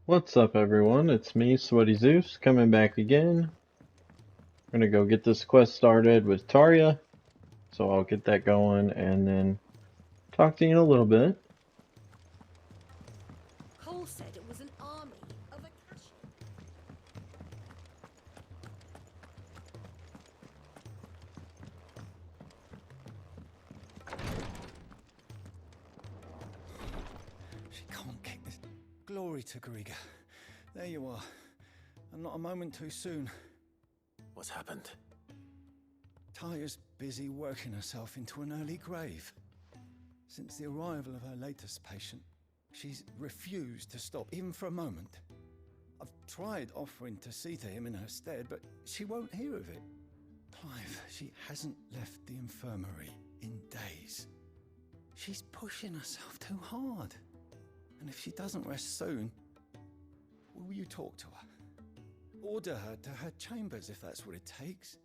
What's up, everyone? It's me, Sweaty Zeus, coming back again. I'm gonna go get this quest started with Tarya, so I'll get that going and then talk to you in a little bit. Cole said it was an army of Akashi. She can't kick this. Glory to Griga. There you are. And not a moment too soon. What's happened? Tarya's busy working herself into an early grave. Since the arrival of her latest patient, she's refused to stop, even for a moment. I've tried offering to see to him in her stead, but she won't hear of it. Clive, she hasn't left the infirmary in days. She's pushing herself too hard. And if she doesn't rest soon, will you talk to her? Order her to her chambers if that's what it takes.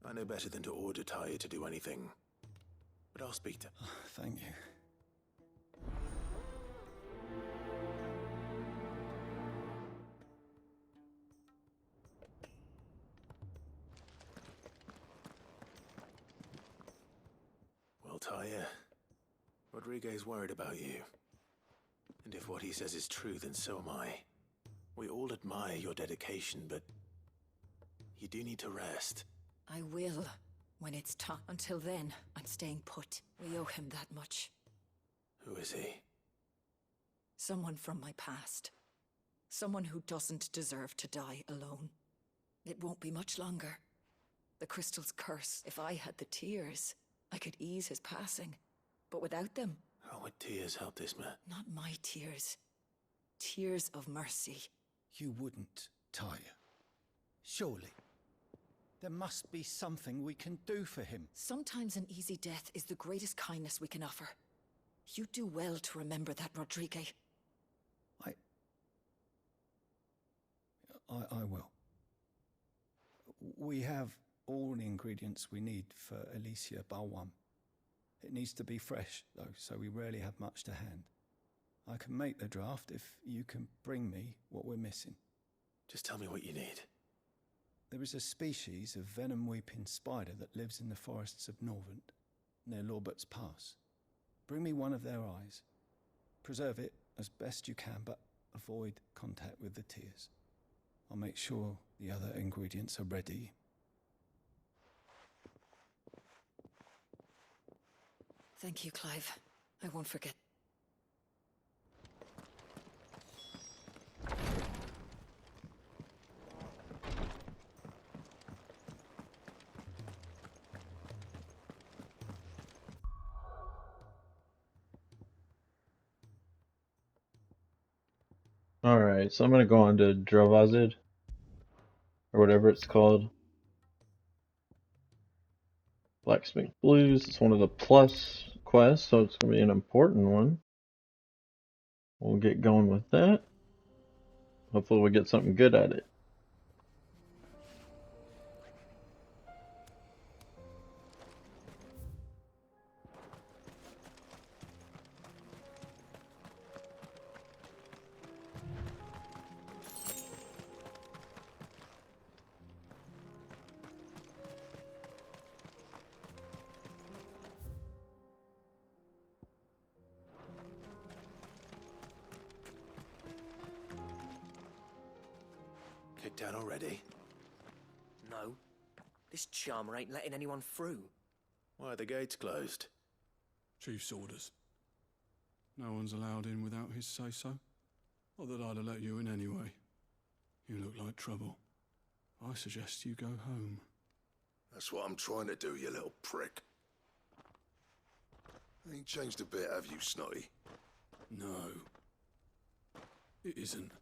I know better than to order Taya to do anything. But I'll speak to... Oh, thank you. Well, Taya, Rodriguez worried about you. And if what he says is true, then so am I. We all admire your dedication, but you do need to rest. I will, when it's time. Until then, I'm staying put. We owe him that much. Who is he? Someone from my past. Someone who doesn't deserve to die alone. It won't be much longer. The crystal's curse. If I had the tears, I could ease his passing. But without them... How would tears help this man? Not my tears. Tears of mercy. You wouldn't, Taya. Surely. There must be something we can do for him. Sometimes an easy death is the greatest kindness we can offer. You do well to remember that, Rodriguez. I will. We have all the ingredients we need for Alicia Balwam. It needs to be fresh, though, so we rarely have much to hand. I can make the draft if you can bring me what we're missing. Just tell me what you need. There is a species of venom-weeping spider that lives in the forests of Norvent, near Lorbert's Pass. Bring me one of their eyes. Preserve it as best you can, but avoid contact with the tears. I'll make sure the other ingredients are ready. Thank you, Clive. I won't forget. Alright, so I'm gonna go on to Drovazid, or whatever it's called. Blacksmith Blues, it's one of the plus quests, so it's gonna be an important one. We'll get going with that. Hopefully we'll get something good at it. Kicked out already? No. This charmer ain't letting anyone through. Why are the gates closed? Chief's orders. No one's allowed in without his say-so. Not that I'd have let you in anyway. You look like trouble. I suggest you go home. That's what I'm trying to do, you little prick. Ain't changed a bit, have you, Snotty? No. It isn't.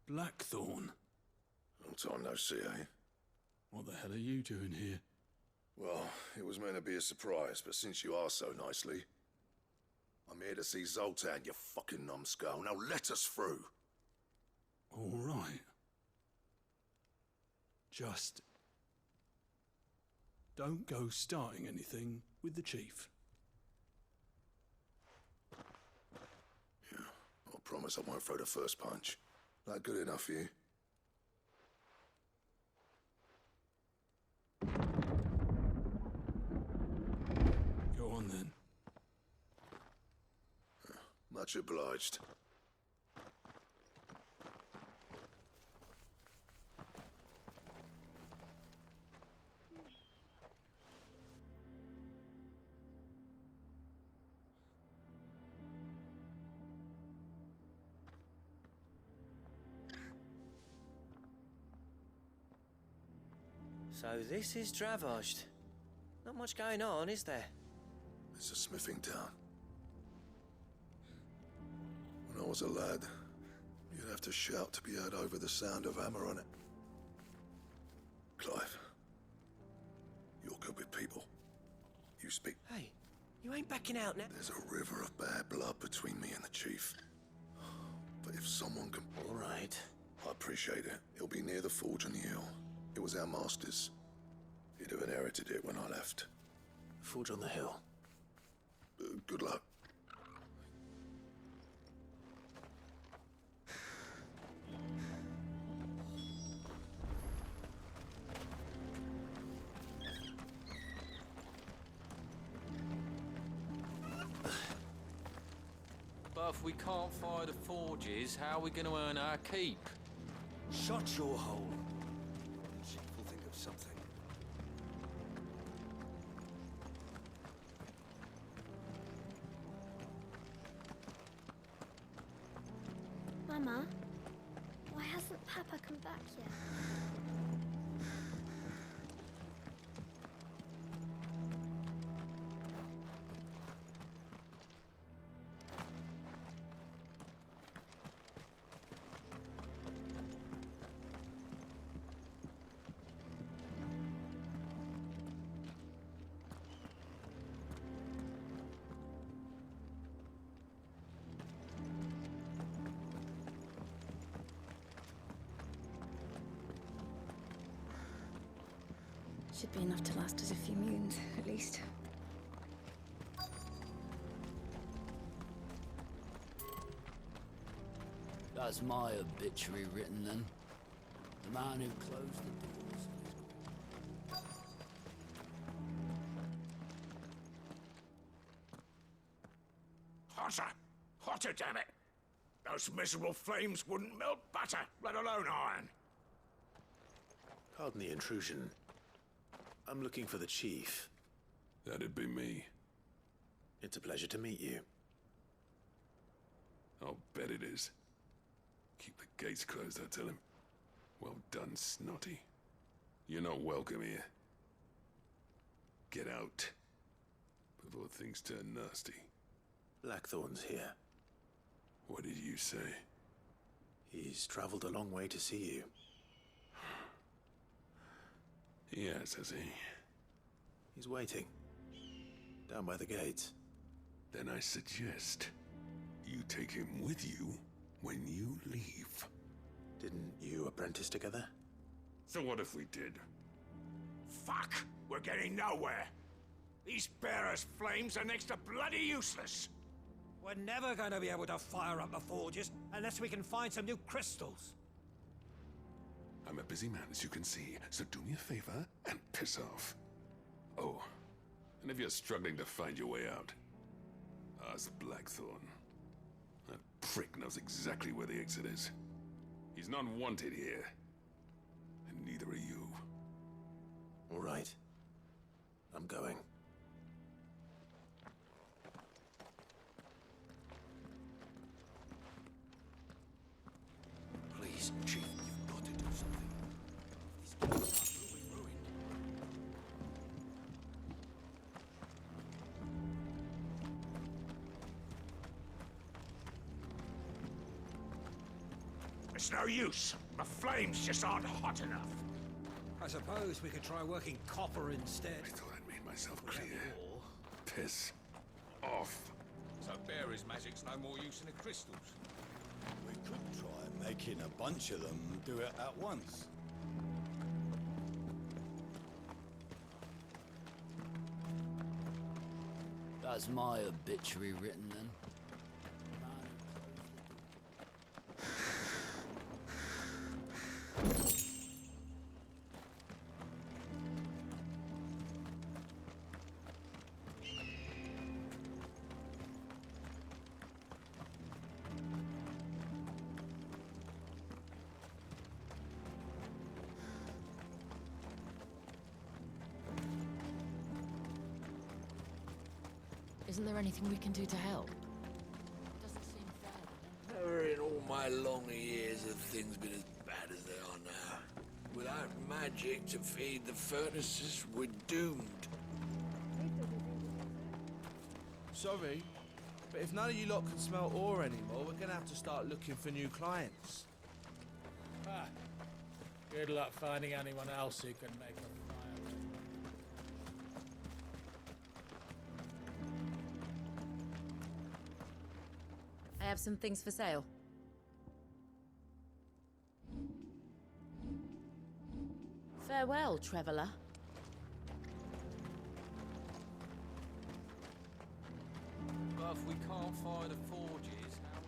Blackthorn. Long time no see, eh? What the hell are you doing here? Well, it was meant to be a surprise, but since you asked so nicely... I'm here to see Zoltan, you fucking numbskull. Now let us through. All right. Just... don't go starting anything with the chief. Yeah, promise I won't throw the first punch. That good enough for you? Go on then. Much obliged. So this is Dravoged. Not much going on, is there? It's a smithing town. When I was a lad, you'd have to shout to be heard over the sound of hammer on it. Clive, you're good with people. You speak. Hey, you ain't backing out now. There's a river of bad blood between me and the chief. But if someone can... All right. I appreciate it. It'll be near the forge on the hill. It was our master's. He'd have inherited it when I left. Forge on the hill. Good luck. But if we can't fire the forges, how are we going to earn our keep? Shut your hole. We'll think of something. Mama, why hasn't Papa come back yet? Should be enough to last us a few moons, at least. That's my obituary written then. The man who closed the doors. Hotter! Hotter, damn it! Those miserable flames wouldn't melt butter, let alone iron. Pardon the intrusion. I'm looking for the chief. That'd be me. It's a pleasure to meet you. I'll bet it is. Keep the gates closed, I tell him. Well done, Snotty. You're not welcome here. Get out. Before things turn nasty. Blackthorn's here. What did you say? He's traveled a long way to see you. Yes, has he? He's waiting. Down by the gates. Then I suggest you take him with you when you leave. Didn't you apprentice together? So what if we did? Fuck! We're getting nowhere. These bearers' flames are next to bloody useless. We're never going to be able to fire up the forges unless we can find some new crystals. I'm a busy man, as you can see, so do me a favor and piss off. Oh, and if you're struggling to find your way out, ask Blackthorn. That prick knows exactly where the exit is. He's not wanted here, and neither are you. All right. I'm going. Please, Chief, you've got to do something. These guys will be ruined. It's no use. The flames just aren't hot enough. I suppose we could try working copper instead. I thought I'd made myself clear. Piss off. So Bearer's magic's no more use than the crystals. We could try making a bunch of them do it at once. That's my obituary written then. Isn't there anything we can do to help? Never in all my long years have things been as bad as they are now. Without magic to feed the furnaces, we're doomed. Sorry, but if none of you lot can smell ore anymore, we're gonna have to start looking for new clients. Ah, good luck finding anyone else who can make a fire. I have some things for sale. Farewell, traveller. But if we can't fire the forges, how...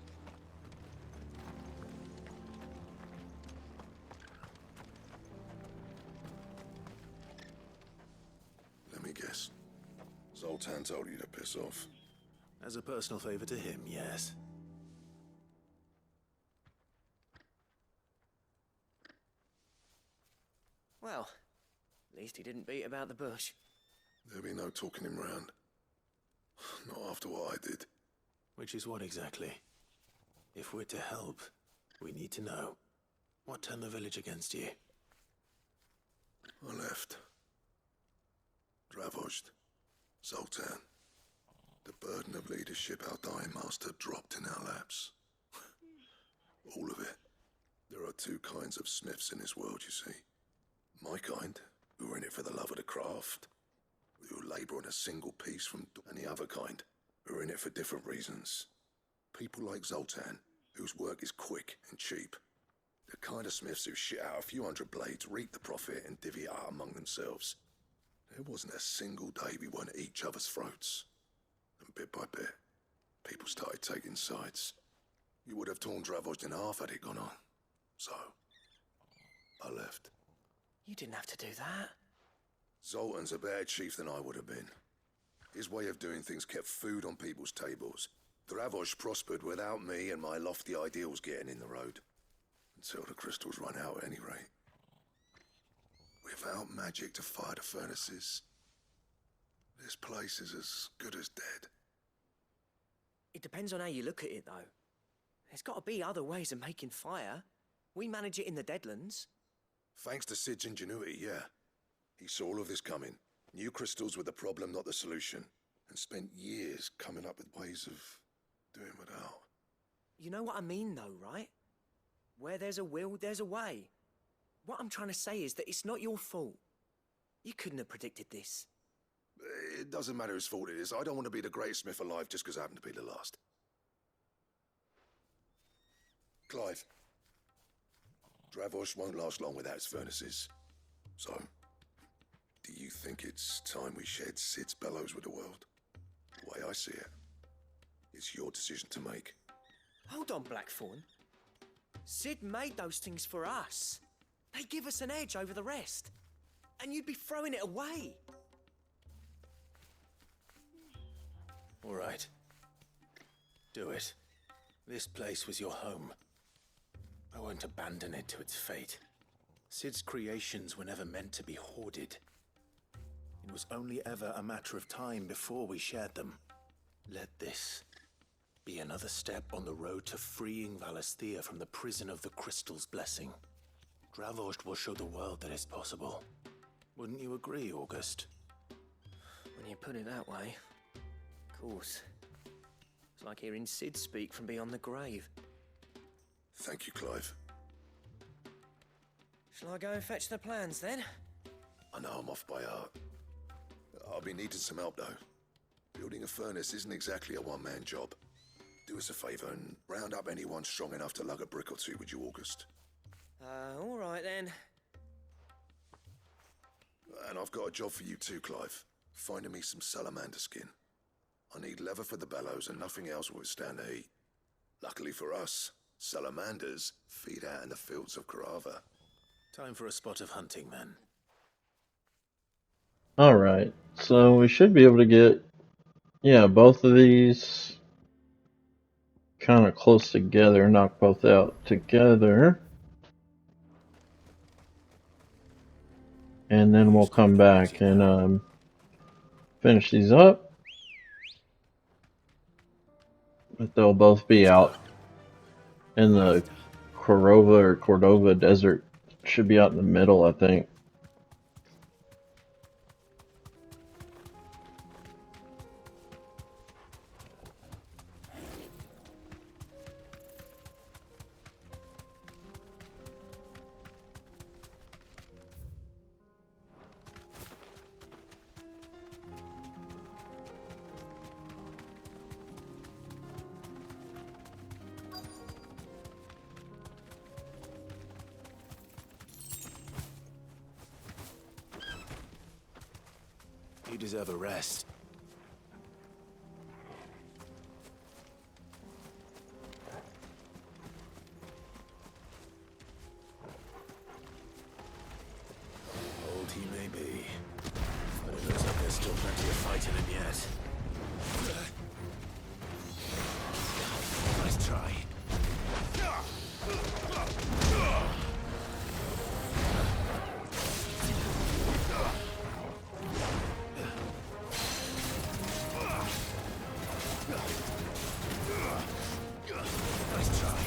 Let me guess. Zoltan told you to piss off. As a personal favor to him, yes. Well, at least he didn't beat about the bush. There'll be no talking him round. Not after what I did. Which is what exactly? If we're to help, we need to know. What turned the village against you? I left. Dravozd. Zoltan. The burden of leadership our dying master dropped in our laps. All of it. There are two kinds of smiths in this world, you see. My kind, who are in it for the love of the craft, who labour on a single piece from... and the other kind, who are in it for different reasons. People like Zoltan, whose work is quick and cheap. The kind of smiths who shit out a few hundred blades, reap the profit, and divvy it out among themselves. There wasn't a single day we weren't at each other's throats. And bit by bit, people started taking sides. You would have torn Dravozd in half had it gone on. So, I left. You didn't have to do that. Zoltan's a better chief than I would have been. His way of doing things kept food on people's tables. Dravozd prospered without me and my lofty ideals getting in the road. Until the crystals run out at any rate. Without magic to fire the furnaces, this place is as good as dead. It depends on how you look at it, though. There's got to be other ways of making fire. We manage it in the Deadlands. Thanks to Sid's ingenuity, yeah. He saw all of this coming. Knew crystals were the problem, not the solution. And spent years coming up with ways of doing without. You know what I mean, though, right? Where there's a will, there's a way. What I'm trying to say is that it's not your fault. You couldn't have predicted this. It doesn't matter whose fault it is. I don't want to be the greatest smith alive just because I happen to be the last. Clive. Dravozd won't last long without its furnaces. So, do you think it's time we shared Sid's bellows with the world? The way I see it, it's your decision to make. Hold on, Blackthorn. Sid made those things for us. They give us an edge over the rest. And you'd be throwing it away. All right. Do it. This place was your home. I won't abandon it to its fate. Sid's creations were never meant to be hoarded. It was only ever a matter of time before we shared them. Let this be another step on the road to freeing Valisthea from the prison of the Crystal's blessing. Dravozd will show the world that it's possible. Wouldn't you agree, August? When you put it that way, of course. It's like hearing Sid speak from beyond the grave. Thank you, Clive. Shall I go and fetch the plans, then? I know I'm off by heart. I'll be needing some help, though. Building a furnace isn't exactly a one-man job. Do us a favour and round up anyone strong enough to lug a brick or two, would you, August? All right, then. And I've got a job for you too, Clive. Finding me some salamander skin. I need leather for the bellows and nothing else will withstand the heat. Luckily for us, salamanders feed out in the fields of Karava. Time for a spot of hunting, then. Alright, so we should be able to get, yeah, both of these kind of close together, knock both out together. And then we'll come back and finish these up. But they'll both be out in the Cordova Desert. Should be out in the middle, I think. You deserve a rest. Old he may be, but it looks like there's still plenty of fight in him yet. Nice try. Nice try.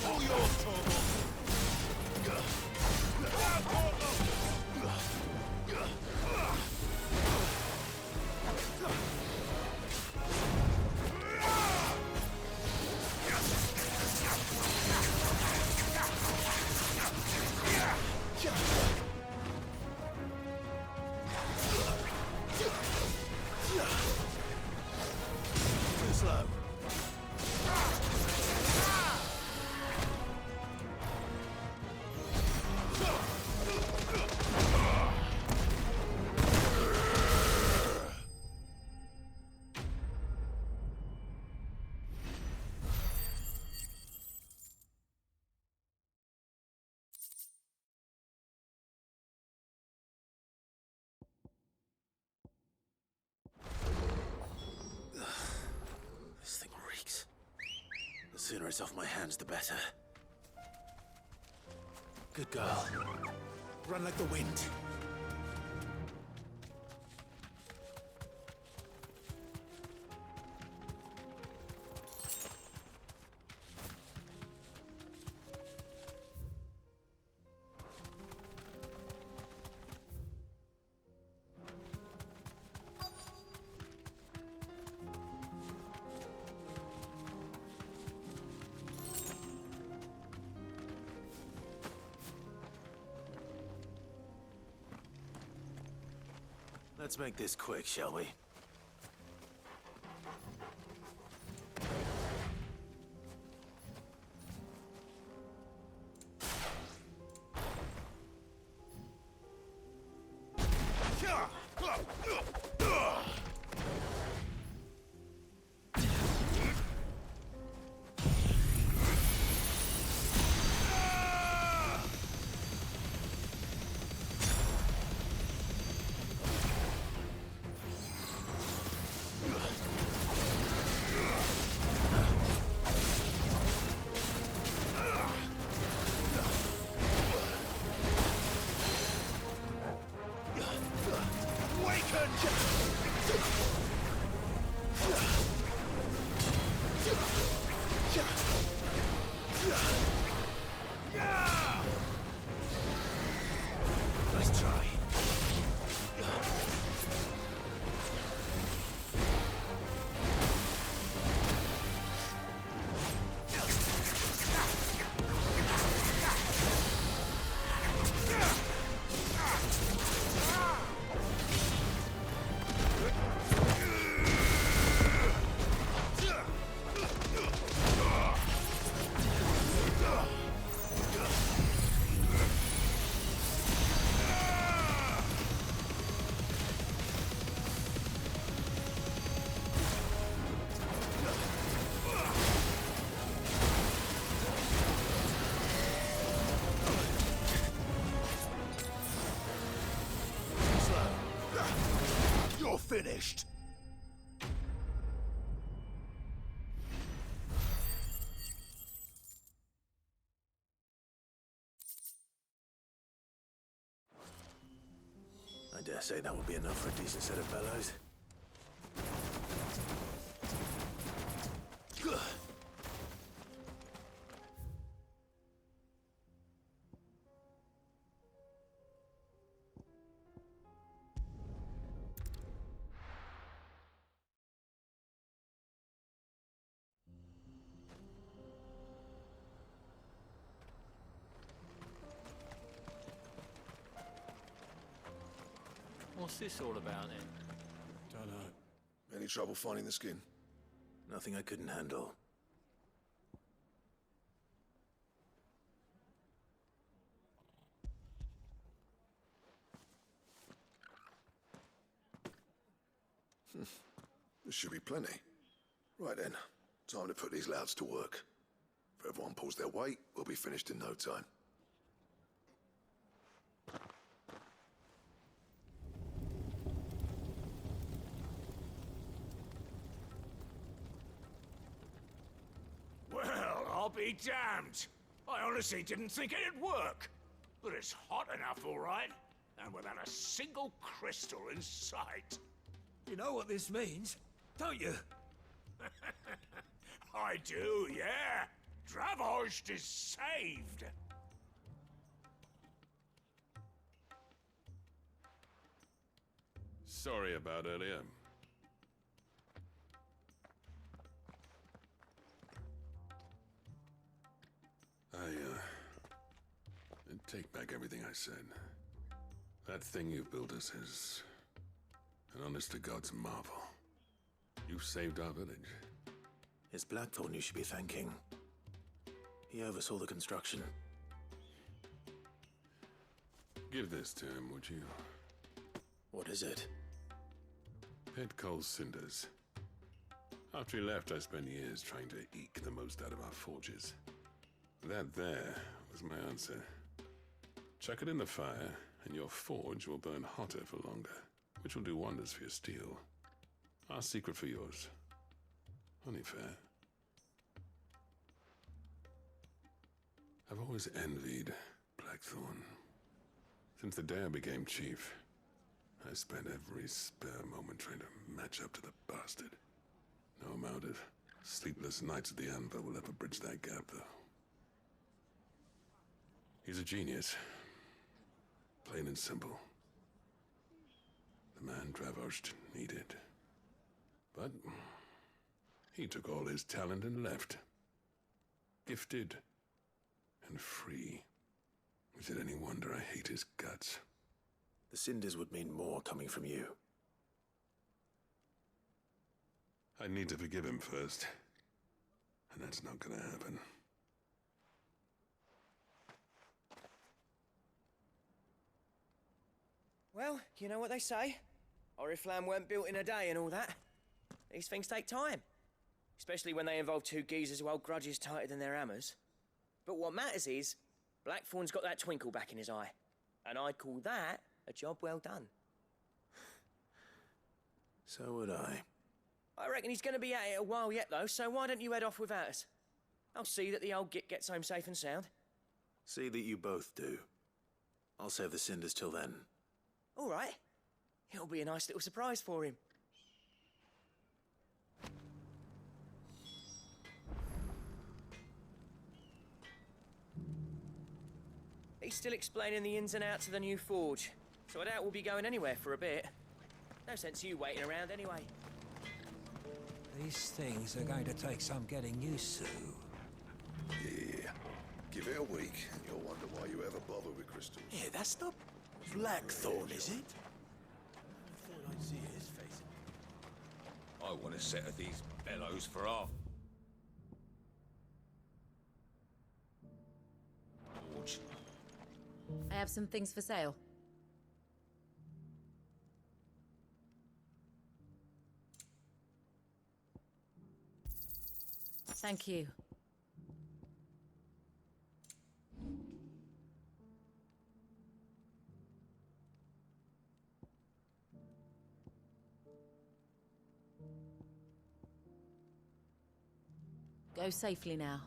All yours, Torvald. Too slow. This thing reeks. The sooner it's off my hands, the better. Good girl. Run like the wind. Let's make this quick, shall we? you're finished. I dare say that would be enough for a decent set of bellows. What's this all about then? Don't know. Any trouble finding the skin? Nothing I couldn't handle. There should be plenty. Right then, time to put these louds to work. If everyone pulls their weight, we'll be finished in no time. Well, I'll be damned. I honestly didn't think it'd work. But it's hot enough, all right. And without a single crystal in sight. You know what this means, don't you? I do, yeah. Dravost is saved. Sorry about earlier. Take back everything I said. That thing you built us is an honest-to-God's marvel. You saved our village. It's Blackthorn you should be thanking. He oversaw the construction. Give this to him, would you? What is it? Pet Cole's cinders. After he left, I spent years trying to eke the most out of our forges. That there was my answer. Chuck it in the fire, and your forge will burn hotter for longer, which will do wonders for your steel. Our secret for yours. Only fair. I've always envied Blackthorn. Since the day I became chief, I spent every spare moment trying to match up to the bastard. No amount of sleepless nights at the anvil will ever bridge that gap, though. He's a genius. Plain and simple. The man Dravost needed. But he took all his talent and left. Gifted and free. Is it any wonder I hate his guts? The cinders would mean more coming from you. I need to forgive him first. And that's not gonna happen. Well, you know what they say. Oriflamme weren't built in a day and all that. These things take time. Especially when they involve two geezers who hold grudges tighter than their hammers. But what matters is, Blackthorn's got that twinkle back in his eye. And I'd call that a job well done. So would I. I reckon he's going to be at it a while yet, though, so why don't you head off without us? I'll see that the old git gets home safe and sound. See that you both do. I'll save the cinders till then. All right. It'll be a nice little surprise for him. He's still explaining the ins and outs of the new forge, so I doubt we'll be going anywhere for a bit. No sense you waiting around anyway. These things are going to take some getting used to. Yeah. Give it a week, and you'll wonder why you ever bother with crystals. Yeah, that's not Blackthorn, is it? I thought I'd see his face. I want a set of these bellows for our forge. I have some things for sale. Thank you. Go safely now.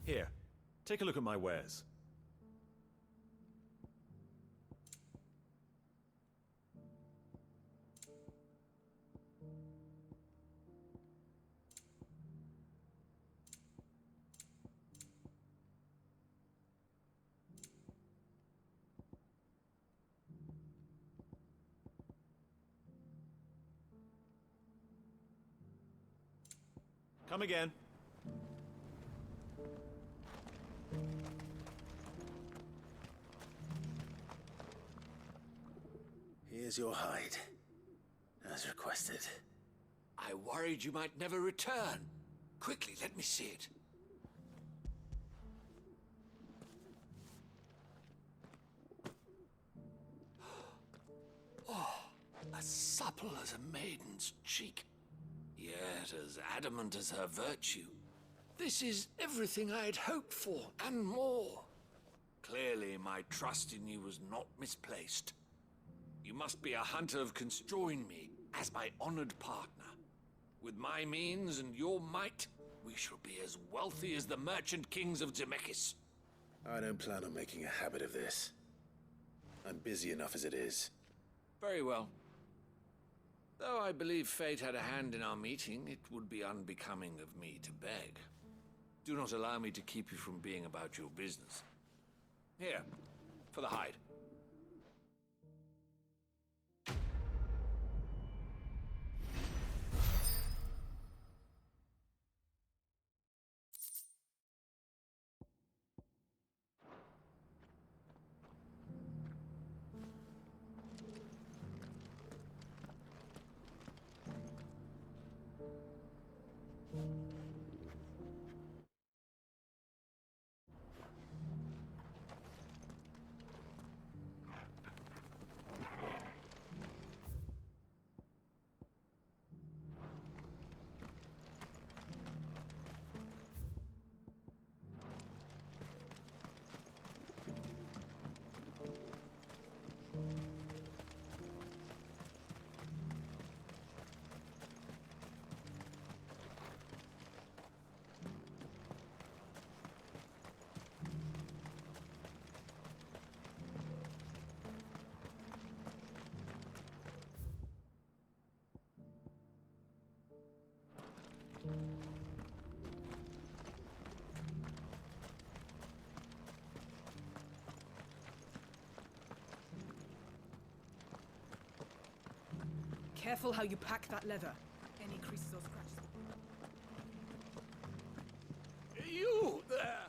Here, take a look at my wares. Come again. Here's your hide, as requested. I worried you might never return. Quickly, let me see it. Oh, as supple as a maiden's cheek, yet as adamant as her virtue. This is everything I had hoped for, and more. Clearly, my trust in you was not misplaced. You must be a hunter of join me as my honored partner. With my means and your might, we shall be as wealthy as the merchant kings of Zemeckis. I don't plan on making a habit of this. I'm busy enough as it is. Very well. Though I believe fate had a hand in our meeting, it would be unbecoming of me to beg. Do not allow me to keep you from being about your business. Here, for the hide. Careful how you pack that leather. Any creases or scratches. You there!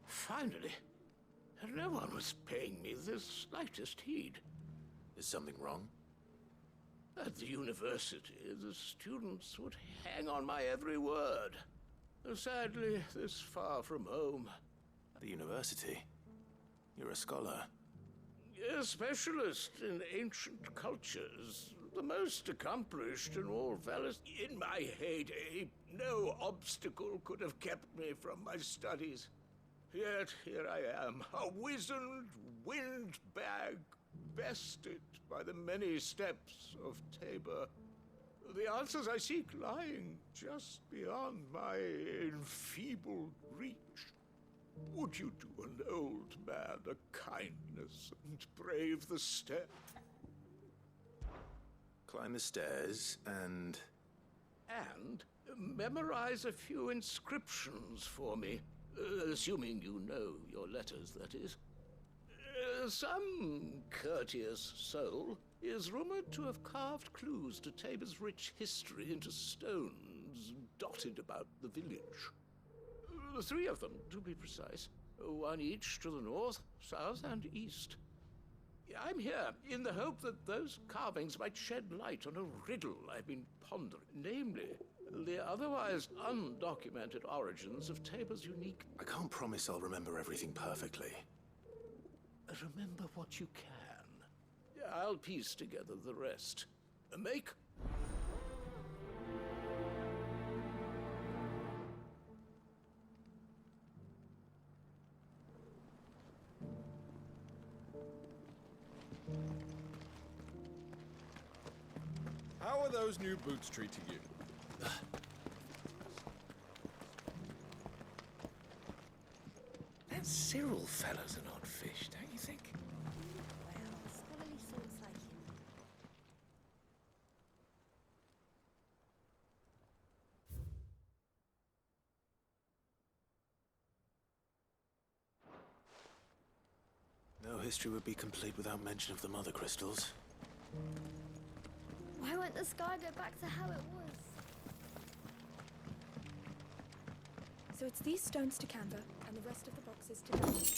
Finally. No one was paying me the slightest heed. Is something wrong? At the university, the students would hang on my every word. Sadly, this far from home. At the university? You're a scholar. A specialist in ancient cultures. The most accomplished in all Valis. In my heyday, no obstacle could have kept me from my studies. Yet here I am, a wizened windbag, bested by the many steps of Tabor. The answers I seek lying just beyond my enfeebled reach. Would you do an old man a kindness and brave the step? Climb the stairs and... And memorize a few inscriptions for me. Assuming you know your letters, that is. Some courteous soul is rumored to have carved clues to Tabor's rich history into stones dotted about the village. 3 of them, to be precise. One each to the north, south, and east. I'm here in the hope that those carvings might shed light on a riddle I've been pondering, namely, the otherwise undocumented origins of Tabor's unique... I can't promise I'll remember everything perfectly. Remember what you can. I'll piece together the rest. Make... How are those new boots treating you? That Cyril fellow's an odd fish, don't you think? Well, scholarly thoughts like him. No history would be complete without mention of the mother crystals. Why won't the sky go back to how it was? So it's these stones to Canva, and the rest of the boxes to build.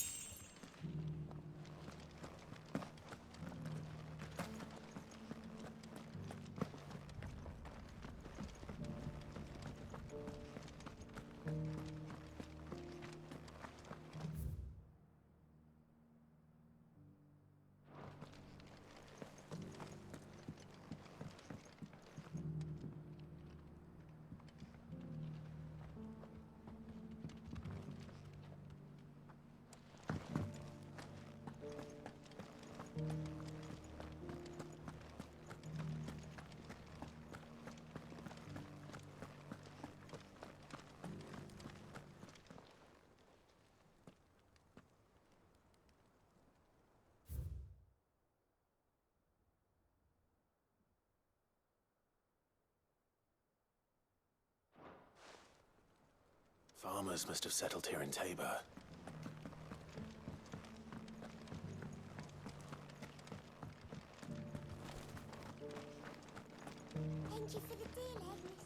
Farmers must have settled here in Tabor. Thank you for the deal, Agnes.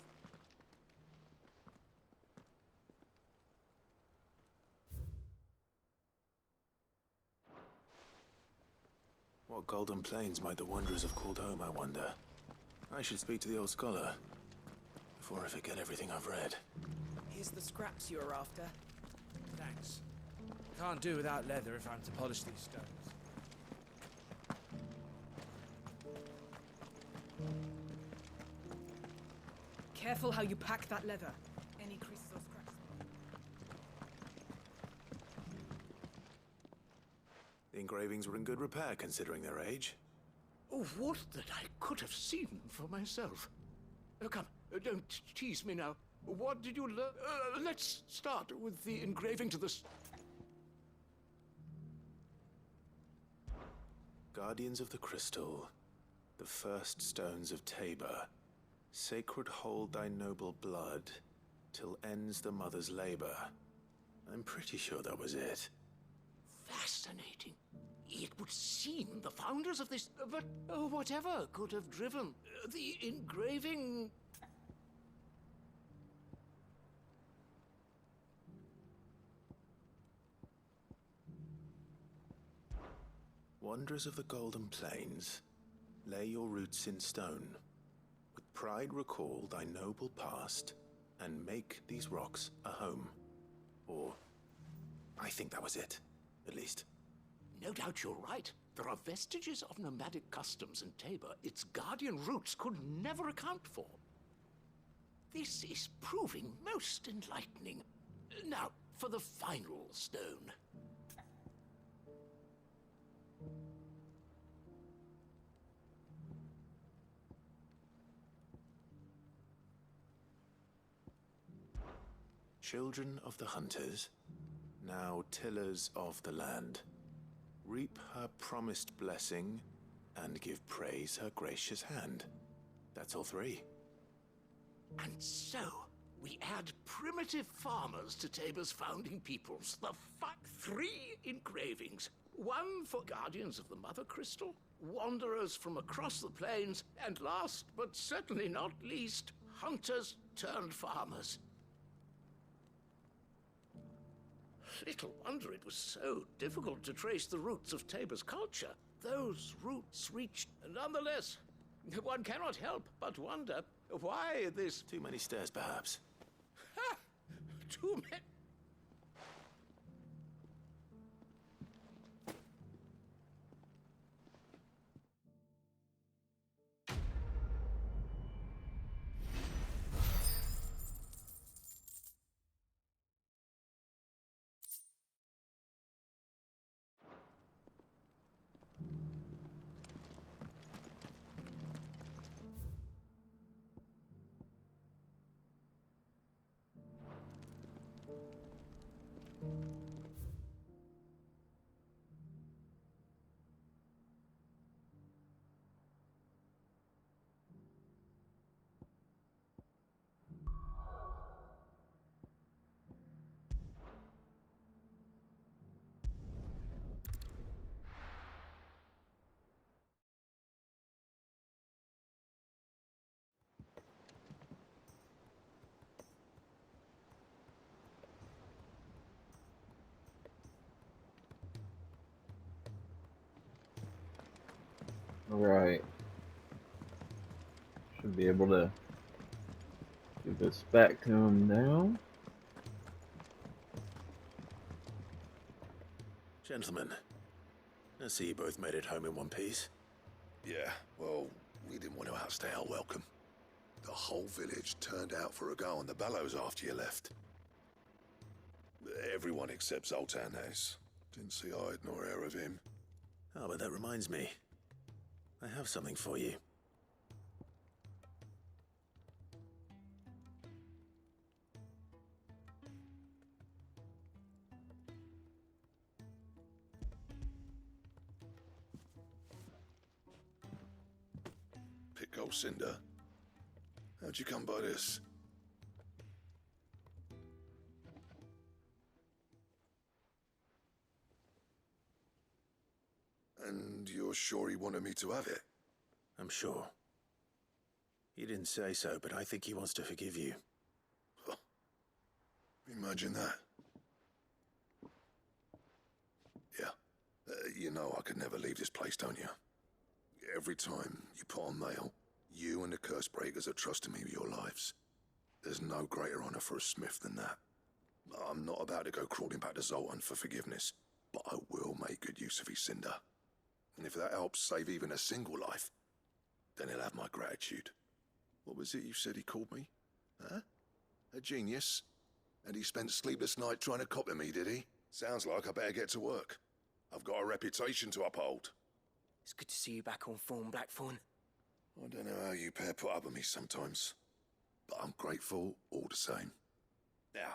What golden plains might the wanderers have called home, I wonder? I should speak to the old scholar before I forget everything I've read. Here's the scraps you were after. Thanks. Can't do without leather if I'm to polish these stones. Careful how you pack that leather. Any creases or scratches. The engravings were in good repair considering their age. Oh, would that I could have seen for myself. Come, don't tease me now. What did you learn? Let's start with the engraving to the... Guardians of the Crystal, the first stones of Tabor. Sacred hold thy noble blood, till ends the mother's labor. I'm pretty sure that was it. Fascinating. It would seem the founders of this... But whatever could have driven the engraving... Wanderers of the Golden Plains, lay your roots in stone. With pride recall thy noble past, and make these rocks a home. Or, I think that was it, at least. No doubt you're right. There are vestiges of nomadic customs in Tabor its guardian roots could never account for. This is proving most enlightening. Now, for the final stone. Children of the hunters, now tillers of the land, reap her promised blessing and give praise her gracious hand. That's all three. And so, we add primitive farmers to Tabor's founding peoples. The three engravings. One for guardians of the Mother Crystal, wanderers from across the plains, and last, but certainly not least, hunters turned farmers. Little wonder it was so difficult to trace the roots of Tabor's culture. those roots reach? Nonetheless, one cannot help but wonder why this... Too many stairs, perhaps. Ha! Too many... Alright. Should be able to give this back to him now. Gentlemen, I see you both made it home in one piece. Yeah, well, we didn't want to outstay our welcome. The whole village turned out for a go on the bellows after you left. Everyone except Zoltan has. Didn't see hide nor hair of him. Oh, but that reminds me. I have something for you. Pick Cinder. How'd you come by this? And you're sure he wanted me to have it? I'm sure. He didn't say so, but I think he wants to forgive you. Imagine that. Yeah. You know I could never leave this place, don't you? Every time you put on mail, you and the curse breakers are trusting me with your lives. There's no greater honor for a smith than that. I'm not about to go crawling back to Zoltan for forgiveness, but I will make good use of his cinder. And if that helps save even a single life, then he'll have my gratitude. What was it you said he called me? Huh? A genius? And he spent sleepless night trying to copy me, did he? Sounds like I better get to work. I've got a reputation to uphold. It's good to see you back on form, Blackthorn. I don't know how you pair put up with me sometimes, but I'm grateful all the same. Now,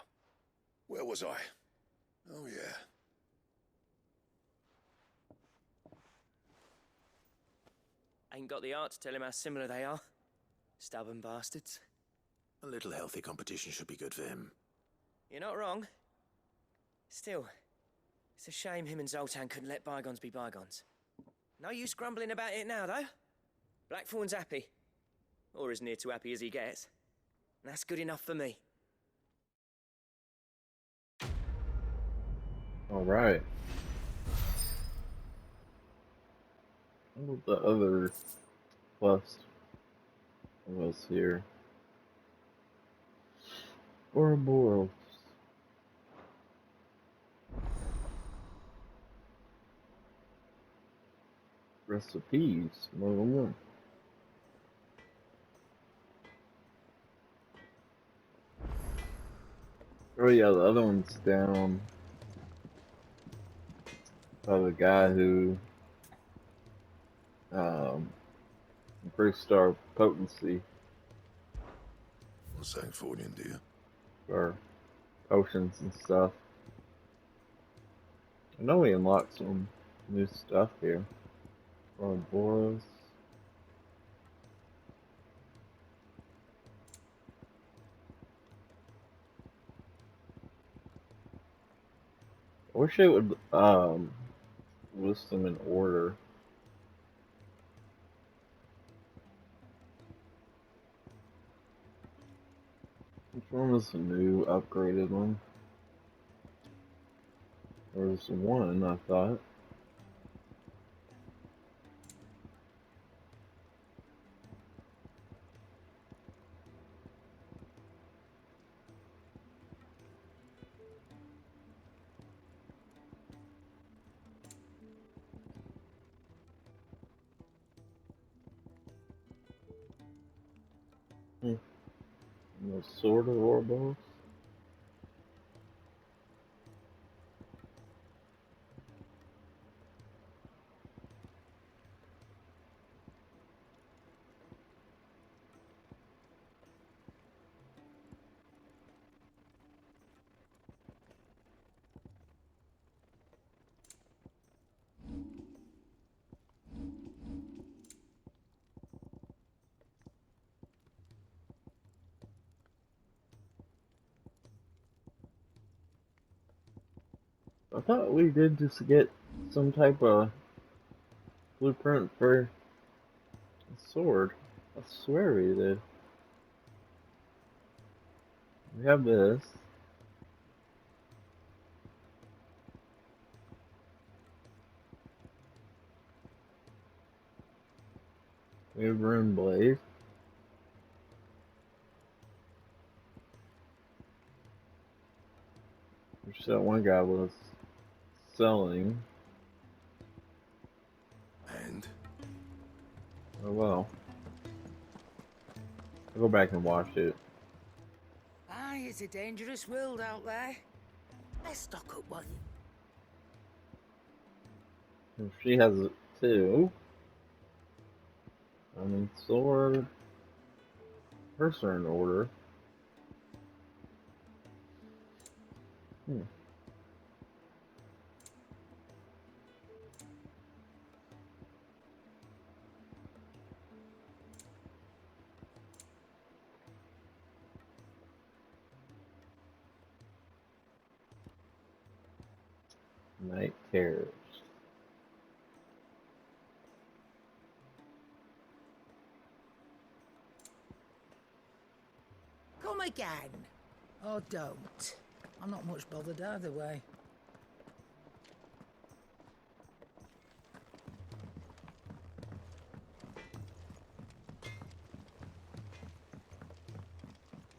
where was I? Oh yeah. Ain't got the art to tell him how similar they are. Stubborn bastards. A little healthy competition should be good for him. You're not wrong. Still, it's a shame him and Zoltan couldn't let bygones be bygones. No use grumbling about it now, though. Blackthorn's happy. Or as near to happy as he gets. And that's good enough for me. Alright. What was the other quest was here? Ouroboros. Recipes. More. Oh yeah, the other one's down by the guy who increased our potency What's that for, do you? for potions and stuff. I know we unlocked some new stuff here. Ouroboros. I wish it would list them in order. Which one was the new upgraded one? There was one, I thought. The sword of Orboros. I thought we did just get some type of blueprint for a sword. I swear we did. We have this. We have Rune Blade. Which that one guy was selling. And? Oh well. I'll go back and watch it. Aye, it's a dangerous world out there. Let's stock up one. If she has it too. I mean, sword. Hers are in order. Night Terrors. Come again. Or don't. I'm not much bothered either way.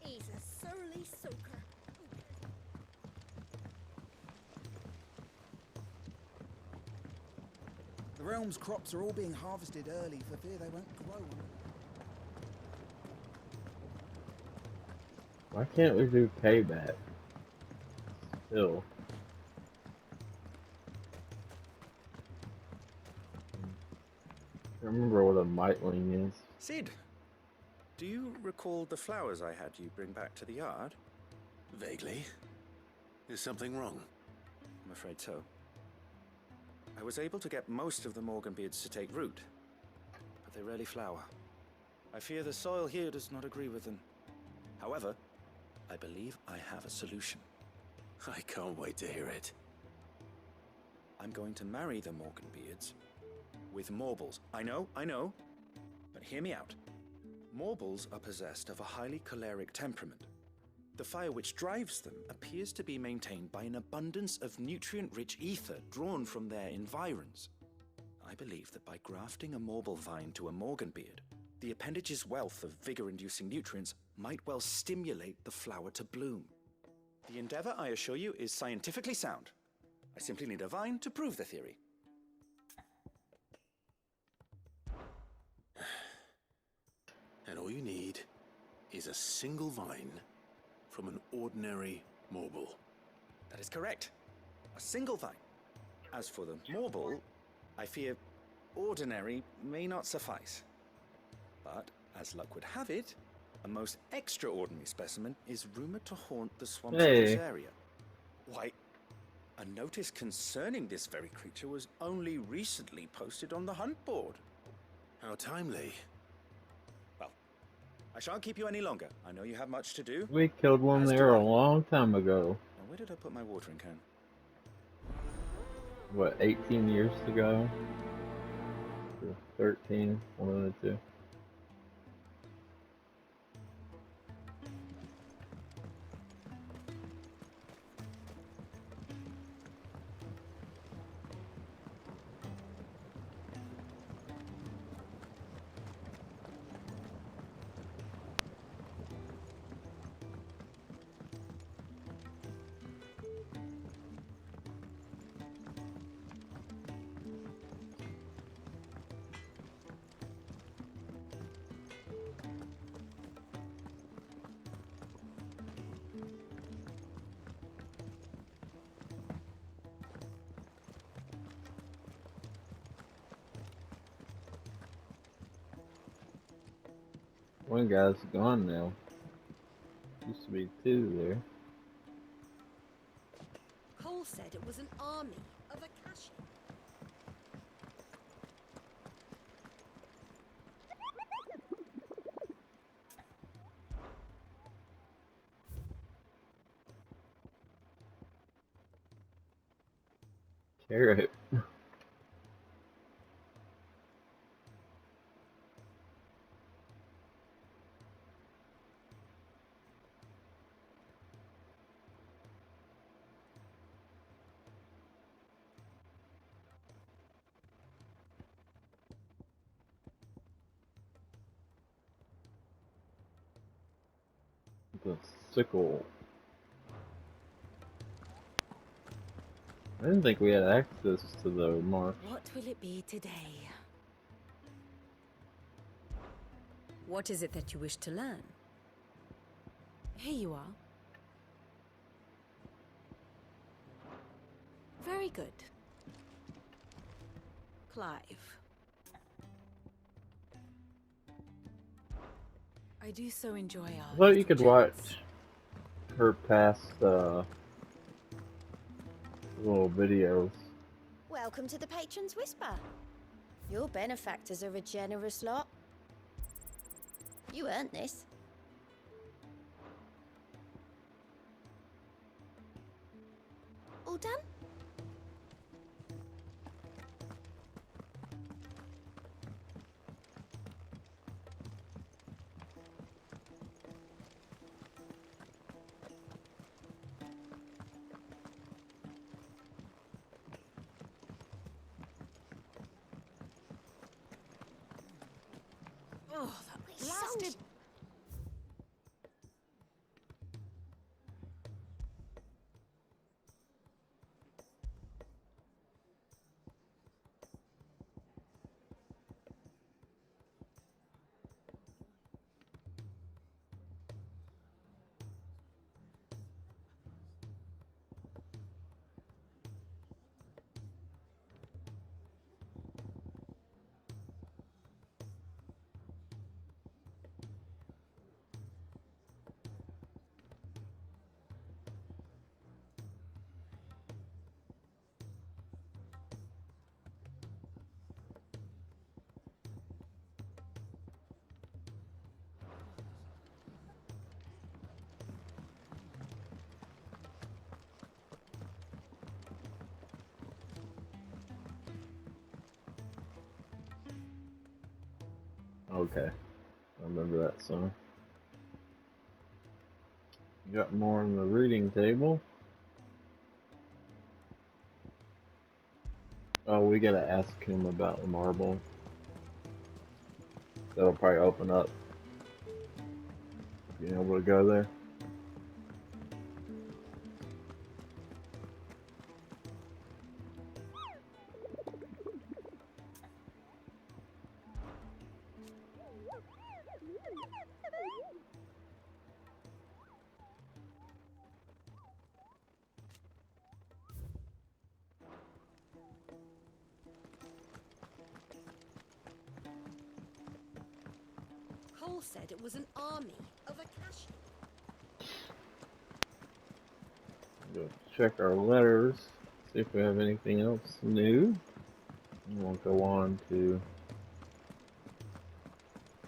He's a surly soaker. The realm's crops are all being harvested early for fear they won't grow. Why can't we do payback? Still. I remember what a mightling is. Sid, do you recall the flowers I had you bring back to the yard? Vaguely. Is something wrong? I'm afraid so. I was able to get most of the Morganbeards to take root, but they rarely flower. I fear the soil here does not agree with them. However, I believe I have a solution. I can't wait to hear it. I'm going to marry the Morganbeards with Morbles. I know, but hear me out. Morbles are possessed of a highly choleric temperament. The fire which drives them appears to be maintained by an abundance of nutrient-rich ether drawn from their environs. I believe that by grafting a Morble vine to a Morganbeard, the appendage's wealth of vigor-inducing nutrients might well stimulate the flower to bloom. The endeavor, I assure you, is scientifically sound. I simply need a vine to prove the theory. And all you need is a single vine from an ordinary Morble. That is correct. A single vine. As for the Morble, I fear ordinary may not suffice. But, as luck would have it, a most extraordinary specimen is rumored to haunt the swamps of this area. Why, a notice concerning this very creature was only recently posted on the hunt board. How timely. Well, I shan't keep you any longer. I know you have much to do. We killed one there a long time ago. Now, where did I put my watering can? What, 18 years ago? Or 13, one of the two. One guy's gone now. Used to be two there. Cole said it was an army of Akashi. Carrot. The sickle. I didn't think we had access to the marks. What will it be today? What is it that you wish to learn? Here you are. Very good. Clive. I do so enjoy our I thought you could little watch chats. her past little videos. Welcome to the Patron's Whisper. Your benefactors are a generous lot. You earned this. All done? Oh, that blasted... Okay. I remember that song. You got more on the reading table. Oh, we gotta ask him about the marble. That'll probably open up being able to go there. Cole said it was an army of Akashi. Go check our letters, see if we have anything else new. And we'll go on to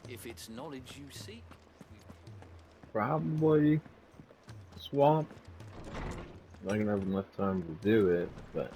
If it's knowledge you seek, probably swamp. Not gonna have enough time to do it, but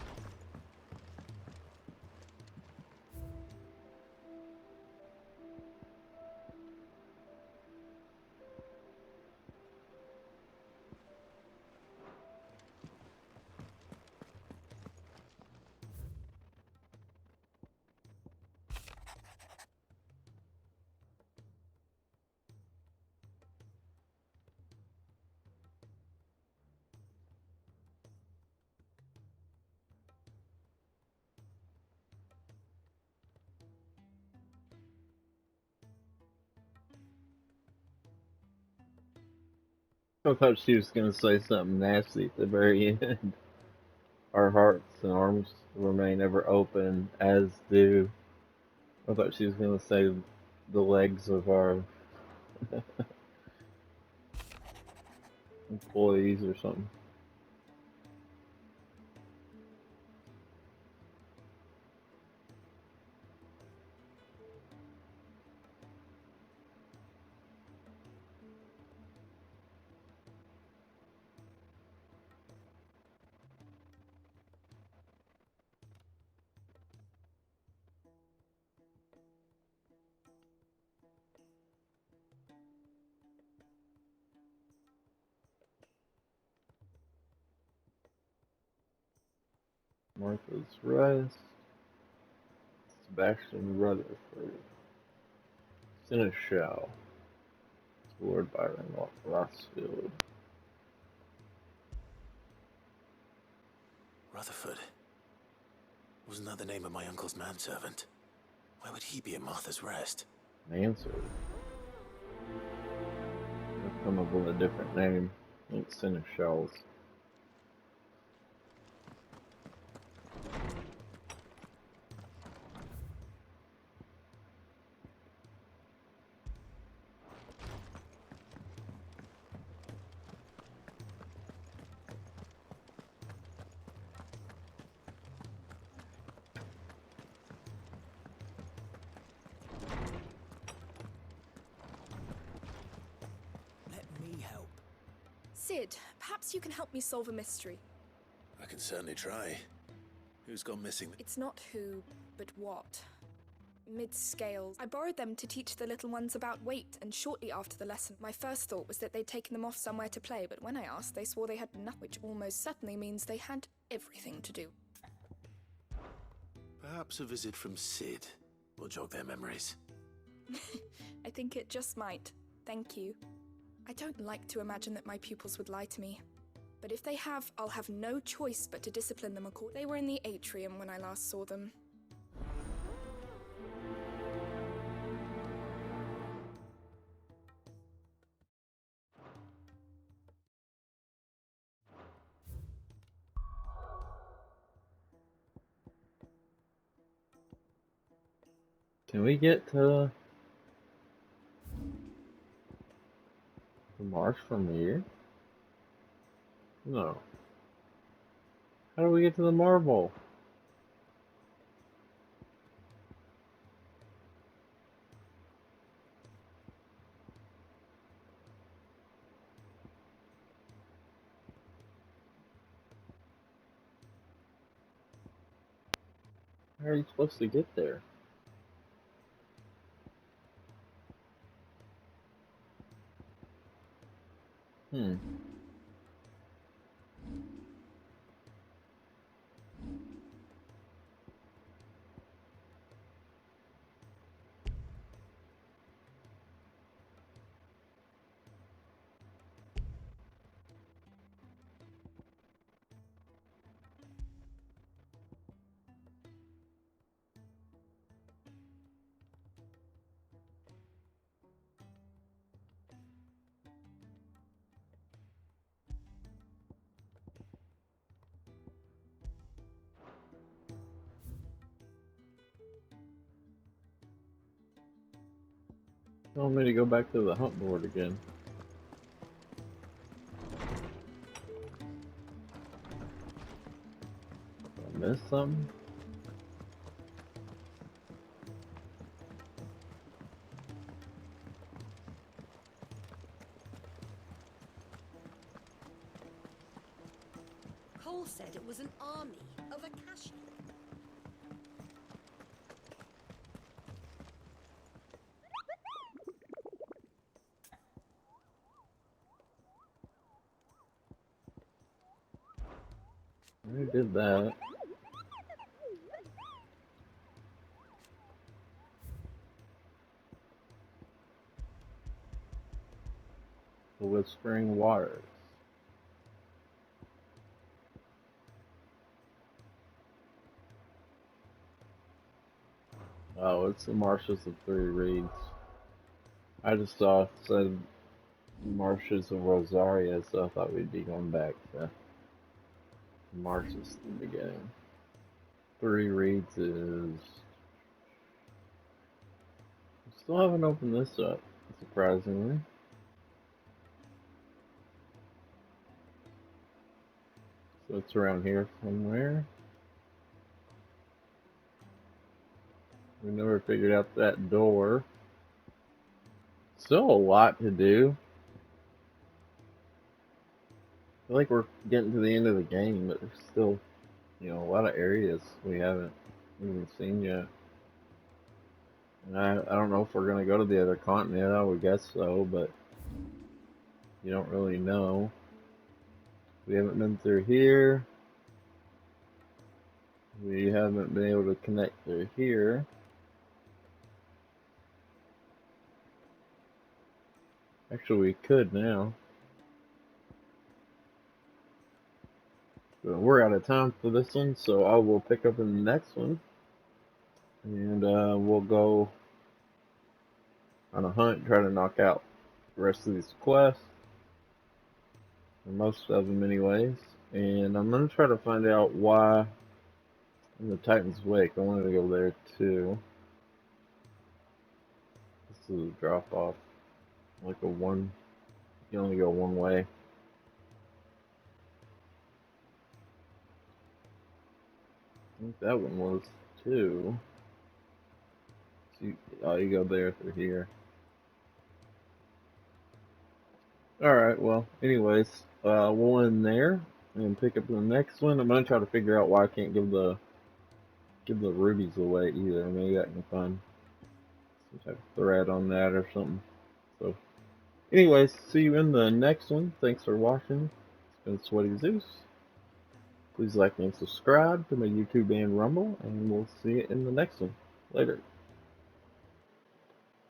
I thought she was gonna say something nasty at the very end. Our hearts and arms remain ever open, as do. I thought she was gonna say the legs of our Employees or something. Martha's Rest, Sebastian Rutherford, Seneschal, Lord Byron Rossfield. Rutherford. Wasn't that the name of my uncle's manservant? Why would he be at Martha's Rest? Manservant? I've come up with a different name. I think Seneschal's. Sid, perhaps you can help me solve a mystery. I can certainly try. Who's gone missing? It's not who, but what. Mid-scales. I borrowed them to teach the little ones about weight, and shortly after the lesson, my first thought was that they'd taken them off somewhere to play, but when I asked, they swore they had nothing, which almost certainly means they had everything to do. Perhaps a visit from Sid will jog their memories. I think it just might. Thank you. I don't like to imagine that my pupils would lie to me. But if they have, I'll have no choice but to discipline them accordingly. They were in the atrium when I last saw them. Can we get to the marsh from here? No. How do we get to the marble? How are you supposed to get there? You want me to go back to the hunt board again? Did I miss something? Cole said it was an army of Akashi. I did that. The Whispering Waters. Oh, it's the Marshes of Three Reeds. I just saw it said Marshes of Rosaria, so I thought we'd be going back to Marshes in the beginning. Three Reeds is... I still haven't opened this up. surprisingly. So it's around here somewhere. We never figured out that door. Still a lot to do. I feel like we're getting to the end of the game, but there's still, you know, a lot of areas we haven't even seen yet. And I don't know if we're going to go to the other continent. I would guess so, but you don't really know. We haven't been through here. We haven't been able to connect through here. Actually, we could now. But we're out of time for this one, so I will pick up in the next one. And we'll go on a hunt, try to knock out the rest of these quests. Or most of them anyways. And I'm going to try to find out why in the Titan's Wake. I wanted to go there too. This is a drop off. Like a one, you only go one way. I think that one was too. So you go there through here. Alright, well, anyways, we'll end there and pick up the next one. I'm gonna try to figure out why I can't give the rubies away either. Maybe I can find some type of thread on that or something. So, anyways, see you in the next one. Thanks for watching. It's been Sweaty Zeus. Please like and subscribe to my YouTube and Rumble, and we'll see you in the next one. Later.